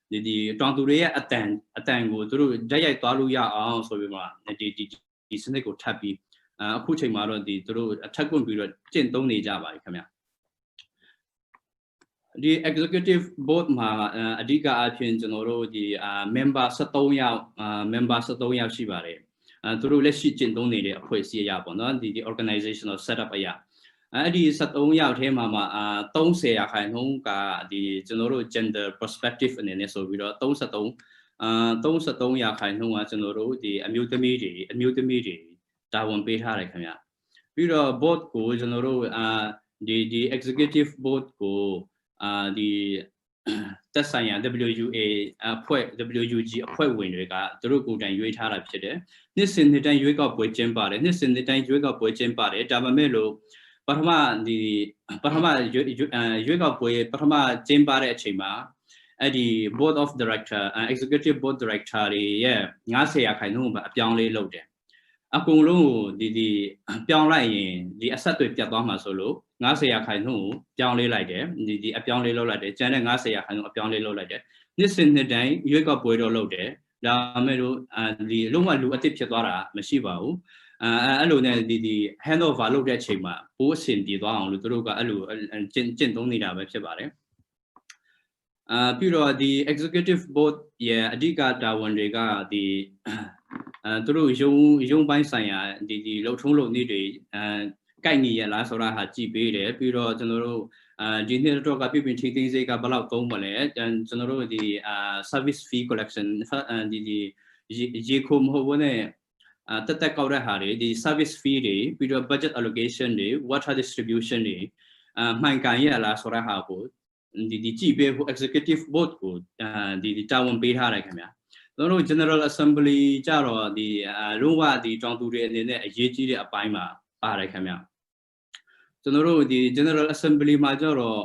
di tong tu ye atan ko tu jai jai twa lu ya aung so bi ma di senate ko that biအခုချိန်မှာတော့ဒီသူတို့အထက်ကွန်ပြီးတော့ကျင့်သုံးနေကြပါပြီခင်ဗျာဒီ executive board မှာအဓိကအဖြစ်ကျွန်တော်တို့ဒီ member 73ယောက်member 73ယောက်ရှိပါတယ်သူတို့လက်ရှိကျင့်သုံးနေတဲ့အဖွဲ့အစည်းအရာပေါ့နော်ဒီ organizational setup အရာအဲ့ဒီ73ယောက်ထဲမှာ30ရာခိုင်နှုန်းကဒီကျွန်တော်တို့ gender perspective အနေနဲ့ဆိုပြီးတော့33ရာခိုင်နှုန်းကကျွန်တော်တို့ဒီအမျိုးသမီးတွေတာဝန်ပေးထားတယ်ခင်ဗျပြီးတော့ board ကိုကျွန်တော်တို့ဒီ executive board ကိုဒီသက်ဆိုင်ရာ WUA အဖွဲ့ WUG အဖွဲ့ဝင်တွေကသူတို့ကိုယ်တိုင်ရွေးထားတာဖြစ်တယ်နှစ်စဉ်နှစ်တိုင်းရွေးကောက်ပွဲကျင်းပါတယ်နှစ်စဉ်နှစ်တိုင်းရွေးကောက်ပွဲကျင်းပါတယ်ဒါပေမဲ့လို့ပထမရွေးကောက်ပွဲပထမကျင်းပတဲ့အချိန်မှာအဲ့ဒီ board of director executive board director တွေရဲ့90ရာခိုင်နှုန်းပဲအပြောင်းလဲလုပ်တယ်အကုန်လုံးကိုဒီပြောင်းလိုက်ရင်ဒီအဆက်တွေပြတ်သွားမှာဆိုလို့90ရာခိုင်နှုန်းကိုပြောင်းလဲလိုက်တယ်ဒီအပြောင်းလဲလုပ်လိုက်တယ်ကျန်တဲ့90ရာခိုင်နှုန်းအပြောင်းလဲလုပ်လိုက်တယ်နှစ်စဉ်နှစ်တိုင်းရွေးကောက်ပွဲတော့လုပ်တယ်ဒါပေမဲ့လို့ဒီလုံးဝလူအစ်စ်ဖြစ်သွားတာမရှိပါဘူးအဲ့လိုနဲ့ဒီ hand over လုပ်တဲ့အချိန်မှာပိုးအဆင်ပြေသွားအောင်လို့သူတို့ကအဲ့လိုကျင့်သုံးနေတာပဲဖြစ်ပါတယ်ပြီးတော့ဒီ executive board ရဲ့အဓိကတာဝန်တွေကဒီသူတို့ရုံပိုင်းဆိုင်ရာဒီလှုပ်ထုံးလုပ်နည်းတွေကိုက်ညီရလားဆိုတာဟာကြည့်ပေးတယ်ပြီးတော့ကျွန်တော်တို့ဒီနှစ်တော့ကပြည်ပချင်းသိစိတ်ကဘယ်လောက်သုံးမလဲကျွန်တော်တို့ဒီservice fee collection ဒီရေခုမဟုတ်ဘူးနဲ့တက်ကောက်တဲ့ဟာတွေဒီ service fee တွေပြီးတော့ budget allocation တွေ water distribution တွေမှန်ကန်ရလားဆိုတာဟာကိုဒီကြည့်ပေးဖို့ executive board ကိုဒီတာဝန်ပေးထားတယ်ခင်ဗျာကျွန်တော်တို့ general assembly ကြတော့ဒီလုံးဝဒီတောင်သူတွေအနေနဲ့အရေးကြီးတဲ့အပိုင်းမှာပါတယ်ခင်ဗျကျွန်တော်တို့ဒီ general assembly မှာကြတော့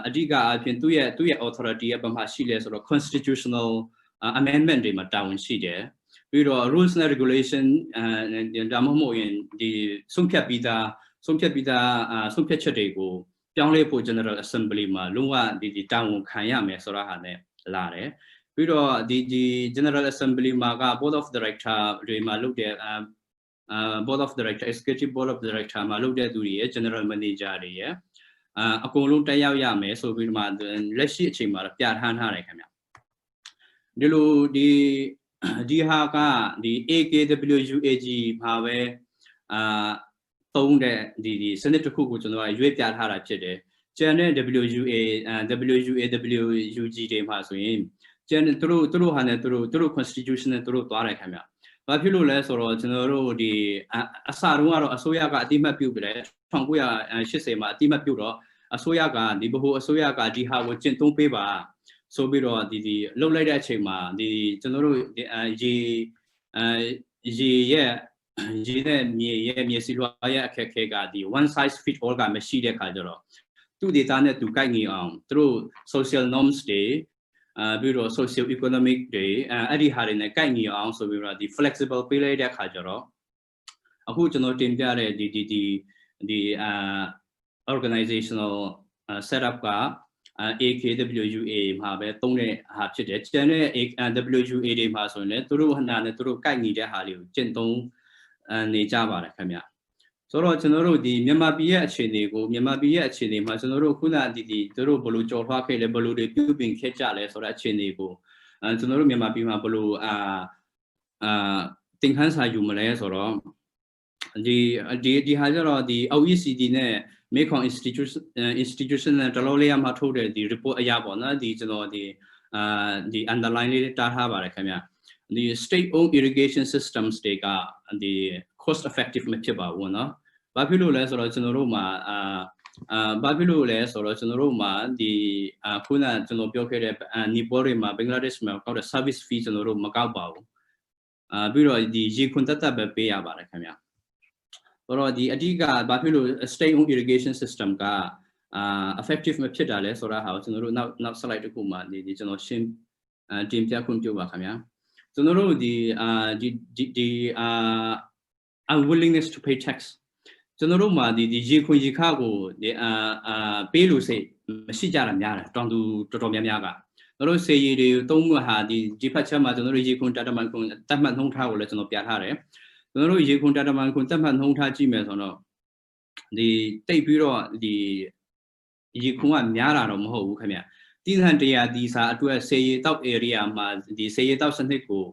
အဓိကအဖြစ်သူ့ရဲ့ authority ရဲ့ဘာမှရှိလဲဆိုတော့ constitutional amendment တွေမှာတာဝန်ရှိတယ်ပြီးတော့ rules and regulation ဒါမှမဟုတ်ရင်ဒီဆုံးဖြတ်ပြီးသားဆုံးဖြတ်ချက်တွေကိုပြောင်းလဲဖို့ general assembly မှာလုံးဝဒီတာဝန်ခံရမယ်ဆိုတာဟာနဲ့လာတယ်ပြီးတော့ဒီ general assembly မှာက board of director တွေမှာလုပ်တဲ့board of director executive board of director မှာလုပ်တဲ့သူတွေရဲ့ general manager တွေရဲ့အကုန်လုံးတက်ရောက်ရမယ်ဆိုပြီးတော့လက်ရှိအချိန်မှာပြဋ္ဌာန်းထားတယ်ခင်ဗျဒီလိုဒီဟာကဒီ AKWUG မှာပဲသုံးတဲ့ဒီစနစ်တစ်ခုကိုကျွန်တော်ကရွေးပြထားတာဖြစ်တယ်ကျန်တဲ့ WUG တွေမှာဆိုရင်ကျန်သူတို့ဟာနဲ့သူတို့ constitution နဲ့သူတို့သွားတယ်ခင်ဗျဘာဖြစ်လို့လဲဆိုတော့ကျွန်တော်တို့ဒီအစတုန်းကတော့အစိုးရကအတိမတ်ပြုတ်တယ်1980မှာအတိမတ်ပြုတ်တော့အစိုးရကဒီဗဟိုအစိုးရကဒီဟာကိုကျင့်သုံးပေးပါဆိုပြီးတော့ဒီလှုပ်လိုက်တဲ့အချိန်မှာဒီကျွန်တော်တို့ရေနဲ့မြေစီလွှာရဲ့အခက်အခဲကဒီ one size fit all ကမရှိတဲ့ခါကျတော့သူ့ data နဲ့သူကိုက်ညီအောင်သူတို့ social norms တွေပြီးတော့ social economic တွေအဲ့ဒီဟာတွေနဲ့ကိုက်ညီအောင်ဆိုပြီးတော့ဒီ flexible ပေးလိုက်တဲ့ခါကျတော့အခုကျွန်တော်တင်ပြတဲ့ဒီ organizational setup ကAKWUA မှာပဲသုံးတဲ့ဟာဖြစ်တယ်ကျန်တဲ့ WUA တွေမှာဆိုရင်လည်းသူတို့ဟနာနဲ့သူတို့ကိုက်ညီတဲ့ဟာတွေကိုကျင့်သုံးနေကြပါတယ်ခင်ဗျဆိုတော့ကျွန်တော်တို့ဒီမြန်မာပြည်ရဲ့အခြေအနေမှာကျွန်တော်တို့ခုနသူတို့ဘယ်လိုကြော်ထွားခဲ့လဲဘယ်လိုတွေပြုပြင်ခဲ့ကြလဲဆိုတဲ့အခြေအနေကိုကျွန်တော်တို့မြန်မာပြည်မှာဘယ်လိုသင်ခန်းစာယူမလဲဆိုတော့ဒီဟာကြတော့ဒီ OECD နဲ့ Mekong institution နဲ့တလောလေးမှာထုတ်တဲ့ဒီ report အရာပေါ့နော်ဒီကျွန်တော်ဒီ underline လေးတားထားပါတယ်ခင်ဗျဒီ state owned irrigation systems တွေကဒီ cost effective မဖြစ်ပါဘူးเนาะဘာဖြစ်လို့လဲဆိုတော့ကျွန်တော်တို့မှာဒီခုနကျွန်တော်ပြောခဲ့တဲ့နီပေါတွေမှာဘင်္ဂလားဒေ့ရှ်မှာကောက်တဲ့ service fee ကျွန်တော်တို့မကောက်ပါဘူးပြီးတော့ဒီရေခွန်တက်ပဲပေးရပါတယ်ခင်ဗျဆိုတော့ဒီအဓိကဘာဖြစ်လို့ state owned irrigation system ကeffective မဖြစ်တာလဲဆိုတာဟာကျွန်တော်တို့နောက် slide တစ်ခုမှာဒီကျွန်တော်ရှင်းတင်ပြခွင့်ပြုပါခင်ဗျကျွန်တော်တို့ဒီunwillingness to pay tax ကျွန်တော်တို့မှာဒီရေခွင်ရေခါကိုပေးလို့စိတ်မရှိကြတာများတယ်တောင်သူတော်တော်များများကကျွန်တော်တို့စေရီတွေသုံးမှုဟာဒီဖက်ချက်မှာကျွန်တော်တို့ရေခွင်တတမန်ခွန်တတ်မှတ်နှုံးထားကိုလည်းကျွန်တော်ပြထားတယ်ကျွန်တော်တို့ရေခွင်တတမန်ခွန်တတ်မှတ်နှုံးထားကြည့်မယ်ဆိုတော့ဒီတိတ်ပြီးတော့ဒီရေခွင်ကများတာတော့မဟုတ်ဘူးခင်ဗျတိသန်တရားဒီစာအတွက်စေရီတောက် area မှာဒီစေရီတောက်စနစ်ကို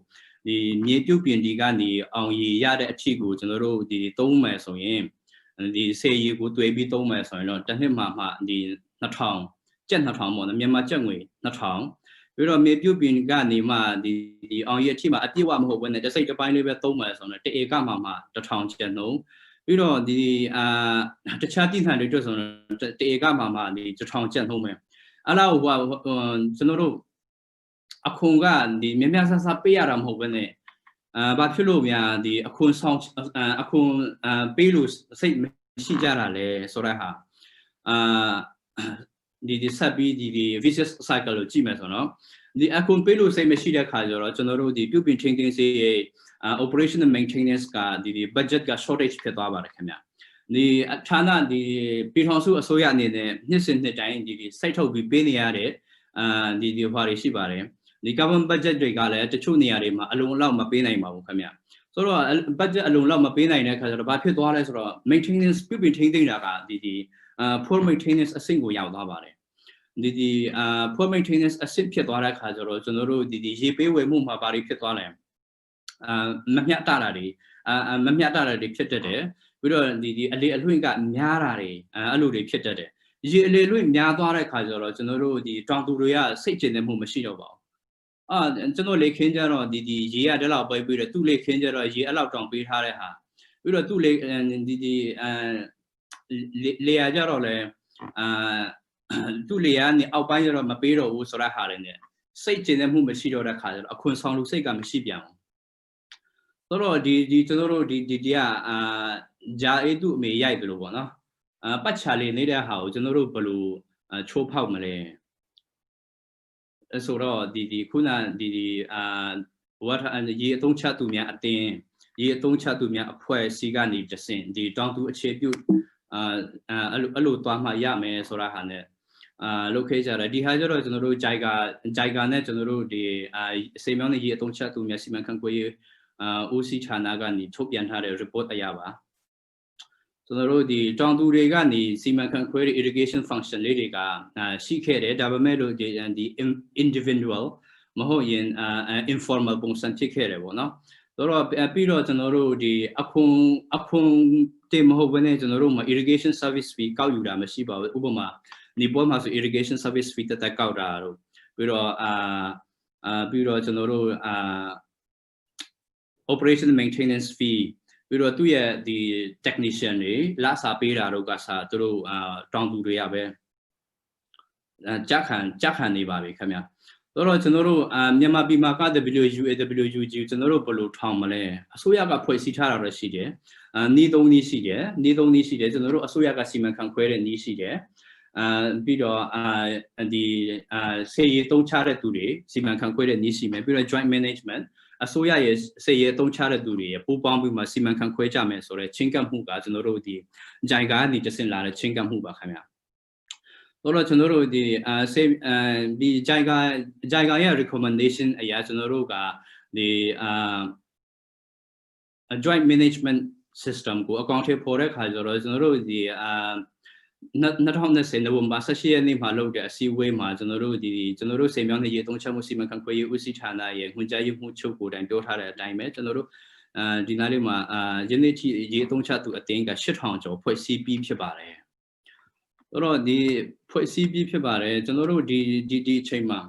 ဒီမြေပြုတ်ပြင်ဒီကနေအောင်ရရတဲ့အထီကိုကျွန်တော်တို့ဒီသုံးမယ်ဆိုရင်ဒီစေရီကိုတွေ့ပြီးသုံးမယ်ဆိုရင်တော့တစ်နှစ်မှဒီ2000ကျပ်2000ပေါ့နော်မြန်မာကျပ်ငွေ2000ပြီးတော့မြေပြုတ်ပြင်ကနေမှဒီအောင်ရအထီမှာအပြည့်ဝမဟုတ်ဘဲနဲ့တစ်စိတ်တစ်ပိုင်းလေးပဲသုံးမယ်ဆိုတော့တဧကမှ1000ကျပ်နှုန်းပြီးတော့ဒီတခြားတိသန်တွေတွေ့ဆိုတော့တဧကမှဒီ1000ကျပ်နှုန်းပဲအဲ့လောက်ကျွန်တော်တို့အခုကဒီမြများဆဆပေးရတာမဟုတ်ဘဲနဲ့ဘာဖြစ်လို့များဒီအခုဆောင်အခုပေးလို့စိတ်မရှိကြတာလဲဆိုတဲ့ဟာဒီဆက်ပြီးဒီ vicious cycle ကိုကြည့်မယ်ဆိုတော့ဒီအခုပေးလို့စိတ်မရှိတဲ့ခါကျတော့ကျွန်တော်တို့ဒီပြုပြင်ထိန်းသိမ်းစေရဲ့ operation and maintenance ကဒီ budget က shortage ဖြစ်သွားပါတယ်ခင်ဗျဒီဌာနဒီပြည်ထောင်စုအစိုးရအနေနဲ့နှစ်စဉ်နှစ်တိုင်းဒီစိုက်ထုတ်ပြီးပေးနေရတဲ့ဒီဟွာတွေရှိပါတယ်ဒီ government budget တွေကလည်းတချို့နေရာတွေမှာအလုံးလောက်မပေးနိုင်ပါဘူးခင်ဗျဆိုတော့ budget အလုံးလောက်မပေးနိုင်တဲ့ခါကျတော့ဘာဖြစ်သွားလဲဆိုတော့ maintenance ပြုပြင်ထိန်းသိမ်းတာကဒီ poor maintenance အဆင့်ကိုရောက်သွားပါတယ်ဒီ poor maintenance အဆင့်ဖြစ်သွားတဲ့ခါကျတော့ကျွန်တော်တို့ဒီရေပေးဝယ်မှုမှာဘာတွေဖြစ်သွားလဲမမျှတတာတွေမမျှတတာတွေဖြစ်တတ်တယ်ပြီးတော့ဒီအလေအလွင့်ကများတာတွေအဲ့လိုတွေဖြစ်တတ်တယ်ရေအလေအလွင့်များသွားတဲ့ခါကျတော့ကျွန်တော်တို့ဒီတောင်သူတွေကစိတ်ကျဉ်နေမှုမရှိတော့ပါဘူးကျွန်တော်လေခင်းကြတော့ဒီရေရတဲ့လောက်ပဲပြီးတော့သူ့လေခင်းကြတော့ရေအဲ့လောက်တောင်ပေးထားတဲ့ဟာပြီးတော့သူ့လေလေရကြတော့လေသူ့လေကနေအောက်ပိုင်းကျတော့မပေးတော့ဘူးဆိုတဲ့ဟာတွေနဲ့စိတ်ကျဉ်နေမှုမရှိတော့တဲ့ခါကျတော့အခွန်ဆောင်လို့စိတ်ကမရှိပြန်ဘူးဆိုတော့ဒီကျွန်တော်တို့ဒီကဂျာအေးသူ့အမေရိုက်တယ်လို့ပေါ့နော်ပတ်ချာလေးနေတဲ့ဟာကိုကျွန်တော်တို့ဘယ်လိုချိုးဖောက်မလဲဆိုတော့ဒီခုနဒီဝတ်ရေအသုံးချသူများအတင်းရေအသုံးချသူများအဖွဲ့အစည်းကနေတဆင့်ဒီတောင်သူအခြေပြုအဲ့လိုသွားမှရမယ်ဆိုတာဟာနဲ့လုပ်ခဲ့ကြတယ်ဒီဟာကျတော့ကျွန်တော်တို့ဂျိုင်ကာနဲ့ကျွန်တော်တို့ဒီစေမြောင်းနဲ့ရေအသုံးချသူများစီမံခန့်ခွဲရေးOC ဌာနကနေထုတ်ပြန်ထားတဲ့ report အရပါကျွန်တော်တို့ဒီတောင်သူတွေကနေစီမံခန့်ခွဲရေး irrigation function လေးတွေကရှိခဲ့တယ်ဒါပေမဲ့လို့ဒီ individual မဟုတ်ရင်informal ပုံစံဖြစ်ခဲ့တယ်ပေါ့နော်ဆိုတော့ပြီးတော့ကျွန်တော်တို့ဒီအခုတင်မဟုတ်ဘဲနဲ့ကျွန်တော်တို့မှာ irrigation service fee ကောက်ယူတာမရှိပါဘူးဥပမာဒီပေါ်မှာဆို irrigation service fee တက်ကောက်တာတို့ပြီးတော့ကျွန်တော်တို့operation maintenance fee ပြီးတော့သူ့ရဲ့ဒီ technician တွေလစာပေးတာတို့ကစားသူတို့တောင်သူတွေကပဲကြက်ခံနေပါပြီခင်ဗျာဆိုတော့ကျွန်တော်တို့မြန်မာပြည်မှာက WUG ကျွန်တော်တို့ဘယ်လိုထောင်မလဲအစိုးရကဖွဲ့စည်းထားတာတော့ရှိတယ်နီးသုံးနည်းရှိတယ်ကျွန်တော်တို့အစိုးရကစီမံခန့်ခွဲတဲ့နည်းရှိတယ်ပြီးတော့ဒီစေရီသုံးချတဲ့သူတွေစီမံခန့်ခွဲတဲ့နည်းရှိမယ်ပြီးတော့ joint management အစိုးရရဲ့စေရီသုံးချတဲ့သူတွေပူးပေါင်းပြီးမှစီမံခန့်ခွဲကြမယ်ဆိုတော့ချင်းကပ်မှုကကျွန်တော်တို့ဒီဂျိုင်ကနေတဆင့်လာတဲ့ချင်းကပ်မှုပါခင်ဗျာတော့ကျွန်တော်တို့ဒီဒီဂျိုင်ကာရဲ့ recommendation အရာကျွန်တော်တို့ကဒီ joint management system ကိုအကောင့်ထဲပေါ်တဲ့ခါကျတော့ကျွန်တော်တို့ဒီ2020နိုဝင်ဘာ18ရက်နေ့မှာလုပ်တဲ့အစည်းအဝေးမှာကျွန်တော်တို့စေမြောင်းနဲ့ရေသုံးချက်မှုစီမံခန့်ခွဲရေးဦးစီးဌာနရဲ့ညွှန်ကြားရေးမှူးချုပ်ကိုတိုင်ပြောထားတဲ့အတိုင်းပဲကျွန်တော်တို့ဒီနားလေးမှာယနေ့ထိရေသုံးချက်သူအတင်းက8000ကျော်ဖွဲ့စည်းပြီးဖြစ်ပါတယ်တော့ဒီဖွဲ့စည်းပြီးဖြစ်ပါတယ်ကျွန်တော်တို့ဒီအချိန်မှာ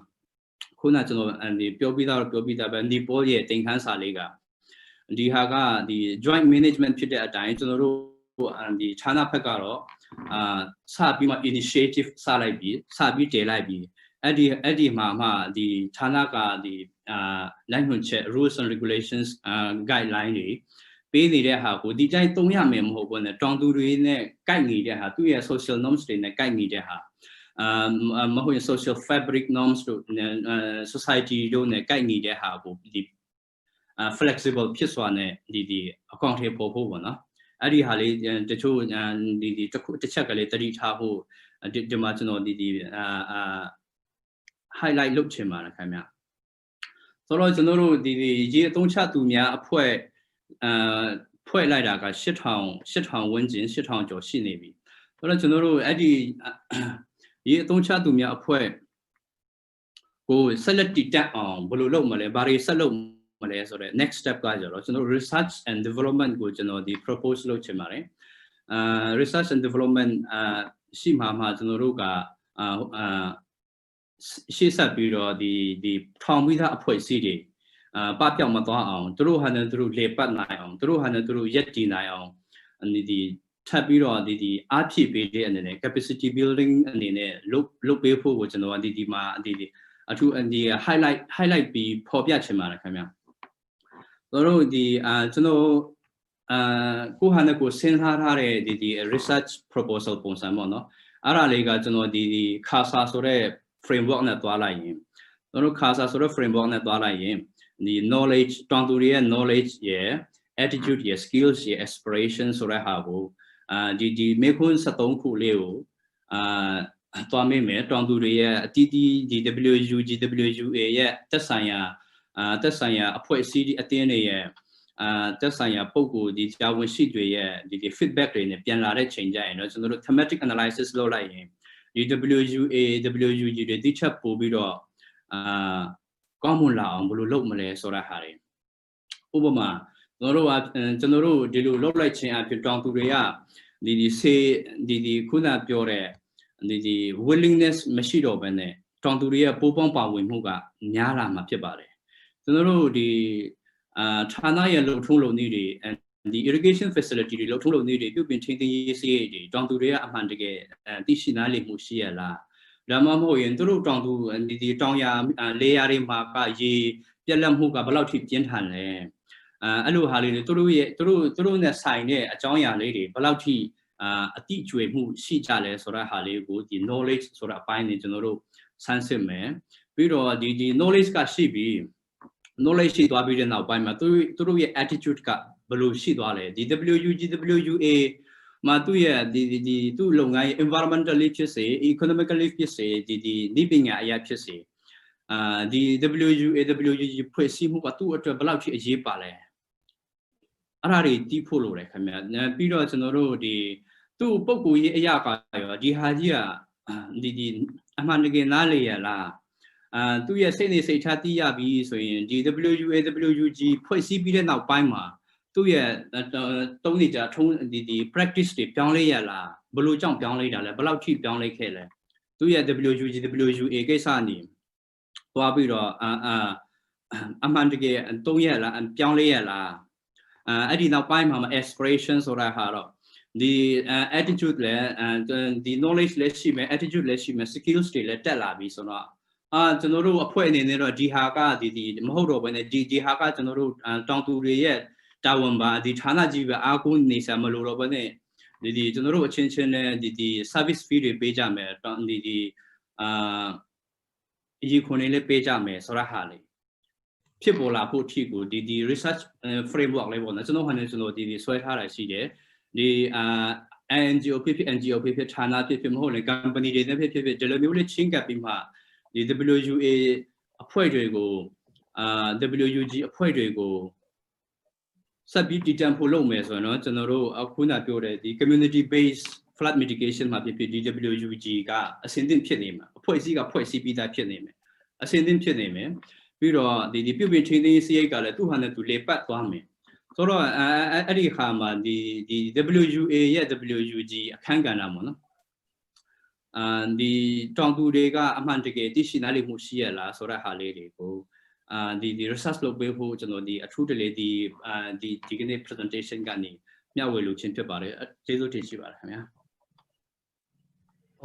ခုနကျွန်တော်ဒီပြောပြီးသားပဲနီပေါရဲ့တင်ခန်းစာလေးကဒီဟာကဒီ joint management ဖြစ်တဲ့အတိုင်းကျွန်တော်တို့ဒီဌာနဘက်ကတော့စပြီးမှ initiative စလိုက်ပြီးတည်လိုက်ပြီးအဲ့ဒီမှာဒီဌာနကဒီလိုက်ညွှန်ချက် rules and regulations guideline တွေပေးနေတဲ့ဟာကိုဒီတိုင်းသုံးရမယ်မဟုတ်ဘူးနဲ့တောင်သူတွေနဲ့ကိုက်နေတဲ့ဟာသူ့ရဲ့ social norms တွေနဲ့ကိုက်နေတဲ့ဟာမဟုတ်ရင် social fabric norms တို့ society တို့နဲ့ကိုက်နေတဲ့ဟာကိုဒီflexible ဖြစ်စွာနဲ့ဒီအကောင့်ထဲပေါ်ဖို့ပေါ့နော် အဲ့ဒီဟာလေးတချို့ဒီတစ်ချက်ကလေးတတိထားဖို့ဒီမှာကျွန်တော်ဒီhighlight လုပ်ချင်ပါတယ်ခင်ဗျဆိုတော့ကျွန်တော်တို့ဒီရေအသုံးချသူများအဖွဲ့ဖွဲ့လိုက်တာက8000ဝန်းကျင်8000ကျော်ရှိနေပြီဆိုတော့ကျွန်တော်တို့အဲ့ဒီရေအသုံးချသူများအဖွဲ့ကိုဆက်လက်တည်တက်အောင်ဘယ်လိုလုပ်မလဲဘာတွေဆက်လုပ်မလဲဆိုတော့ next step ကကြတော့ကျွန်တော် research and development ကိုကျွန်တော်ဒီ propose လုပ်ချင်ပါတယ်research and development ရှိမှာကျွန်တော်တို့ကရှေ့ဆက်ပြီးတော့ဒီထောင်ပြီးသားအဖွဲ့အစည်းတွေပပျောက်မသွားအောင်သူတို့ဟာနဲ့သူတို့လေပတ်နိုင်အောင်သူတို့ဟာနဲ့သူတို့ရက်တည်နိုင်အောင်ဒီထပ်ပြီးတော့ဒီအားဖြည့်ပေးတဲ့အနေနဲ့ capacity building အနေနဲ့လုပ်ပေးဖို့ကိုကျွန်တော်ဒီမှာအထူးဒီ highlight ပြီးဖော်ပြချင်ပါတယ်ခင်ဗျာတို့ဒီကျွန်တော်ကိုဟာနဲ့ကိုစဉ်းစားထားတဲ့ဒီ research proposal ပုံစံပေါ့နော်အဲ့ဒါလေးကကျွန်တော်ဒီခါစာဆိုတဲ့ framework နဲ့တွားလိုက်ရင်တို့ခါစာဆိုတဲ့ framework နဲ့တွားလိုက်ရင်ဒီ knowledge တောင်သူတွေရဲ့ knowledge ရဲ့ attitude ရဲ့ skills ရဲ့ aspiration ဆိုတဲ့ဟာကိုဒီမေခွန်း73ခုလေးကိုတွားမိမယ်တောင်သူတွေရဲ့အတီးတီးဒီ WUG WUA ရဲ့သက်ဆိုင်ရာအဖွဲ့အစည်းအတင်းတွေရဲ့သက်ဆိုင်ရာပုံကိုဒီကြာဝင်ရှိတွေရဲ့ဒီ feedback တွေနဲ့ပြန်လာတဲ့ချိန်ကြရင်တော့ကျွန်တော်တို့ thematic analysis လုပ်လိုက်ရင်ဒီ WUA WUG တွေတိချက်ပို့ပြီးတော့ကောင်းမွန်လာအောင်ဘယ်လိုလုပ်မလဲဆိုတဲ့ဟာတွေဥပမာကျွန်တော်တို့ဒီလိုလုပ်လိုက်ခြင်းအဖြစ်တောင်သူတွေကဒီခုနပြောတဲ့ဒီ willingness မရှိတော့ဘဲနဲ့တောင်သူတွေရဲ့ပိုးပေါင်းပါဝင်မှုကများလာမှာဖြစ်ပါတယ်ကျွန်တော်တို့ဒီဌာနရဲ့လုံထုံးလုံနည်းတွေဒီ irrigation facility တွေလုံထုံးလုံနည်းတွေပြုပြင်ထိန်းသိမ်းရေးစရိတ်တွေတောင်သူတွေကအမှန်တကယ်သိရှိနားလည်မှုရှိရလားဒါမှမဟုတ်ရင်သူတို့တောင်သူဒီတောင်ယာလေယာတွေမှာကရေပြက်လက်မှုကဘယ်လောက်ထိပြင်းထန်လဲအဲ့လိုဟာလေးတွေသူတို့နဲ့ဆိုင်တဲ့အကြောင်းအရာလေးတွေဘယ်လောက်ထိအတိအကျွေမှုရှိကြလဲဆိုတဲ့ဟာလေးကိုဒီ knowledge ဆိုတဲ့အပိုင်းတွေကျွန်တော်တို့ဆန်းစစ်မယ်ပြီးတော့ဒီ knowledge ကရှိပြီး knowledge ရှိသွားပြီးတဲ့နောက်ပိုင်းမှာသူတို့ရဲ့ attitude ကဘယ်လိုရှိသွားလဲဒီ WUG WUA မှာသူ့ရဲ့ဒီသူ့လုပ်ငန်းရဲ့ environmentally ဖြစ်စေ economically ဖြစ်စေဒီနိပညာအရာဖြစ်စေဒီ WUA WUG ဖွဲ့စည်းမှုကသူ့အတွက်ဘယ်လောက်ထိအရေးပါလဲအဲ့ဒါတွေတီးဖို့လိုတယ်ခင်ဗျာပြီးတော့ကျွန်တော်တို့ဒီသူ့ပုံကိုရေးအရာကရောဒီဟာကြီးကဒီအမှန်တကယ်နားလေရလားသူ့ရဲ့စိတ်နေစိတ်ထားတီးရပြီဆိုရင်ဒီ WUA WUG ဖွဲ့စည်းပြီးတဲ့နောက်ပိုင်းမှာသူ့ရဲ့တုံးနေကြထုံးဒီ practice တွေပြောင်းလဲရလားဘယ်လိုကြောင့်ပြောင်းလဲတာလဲဘယ်လောက်ထိပြောင်းလဲခဲ့လဲသူ့ရဲ့ WUG WUA ကိစ္စနေသွားပြီးတော့အမှန်တကယ်တုံးရလားပြောင်းလဲရလားအဲ့ဒီနောက်ပိုင်းမှာ aspiration ဆိုတာဟာတော့ဒီ attitude လဲဒီ knowledge လဲရှိမယ် attitude လဲရှိမယ် skills တွေလဲတက်လာပြီဆိုတော့ကျွန်တော်တို့အဖွဲ့အနေနဲ့တော့ဒီဟာကဒီမဟုတ်တော့ဘဲနဲ့ဒီဟာကကျွန်တော်တို့တောင်သူတွေရဲ့တာဝန်ပါဒီဌာနကြီးပဲအားကိုးနေစရာမလိုတော့ဘဲနဲ့ဒီကျွန်တော်တို့အချင်းချင်းနဲ့ဒီ service fee တွေပေးကြမယ်ဒီအရေးခွန်တွေလည်းပေးကြမယ်ဆိုရဟာလေဖြစ်ပေါ်လာဖို့အထိကိုဒီ research framework လေးပေါ့နော်ကျွန်တော်ဟာနဲ့ကျွန်တော်ဒီဆွဲထားတာရှိတယ်ဒီ NGO ဖြစ် NGO ဖြစ်ဌာနဖြစ်မဟုတ်လေ company တွေနဲ့ဖြစ်ဒီလိုမျိုးလေးချင်းကပ်ပြီးမှဒီ WUA အဖွဲ့တွေကိုWUG အဖွဲ့တွေကိုဆက်ပြီးတည်တံ့ဖို့လုပ်မယ်ဆိုတော့ကျွန်တော်တို့အခုနပြောတဲ့ဒီ community based flood mitigation မှာဖြစ်ဒီ WUG ကအဆင့်သင့်ဖြစ်နေမှာအဖွဲ့အစည်းကဖွဲ့စည်းပြီးသားဖြစ်နေမယ်အဆင့်သင့်ဖြစ်နေမယ်ပြီးတော့ဒီပြုပြင်ထိန်းသိမ်းရေးစရိတ်ကလည်းသူ့ဟာနဲ့သူလေပတ်သွားမယ်ဆိုတော့အဲ့ဒီခါမှာဒီ WUA ရဲ့ WUG အခန်းကဏ္ဍပေါ့နော်ဒီတောင်သူတွေကအမှန်တကယ်သိရှိနားလည်မှုရှိရလားဆိုတဲ့ဟာလေးတွေကိုဒီ research လုပ်ပေးဖို့ကျွန်တော်ဒီအထူးတလေဒီကနေ့ presentation ကနေမျှဝေလို့ခြင်းဖြစ်ပါတယ်ကျေးဇူးတင်ရှိပါတယ်ခင်ဗျာ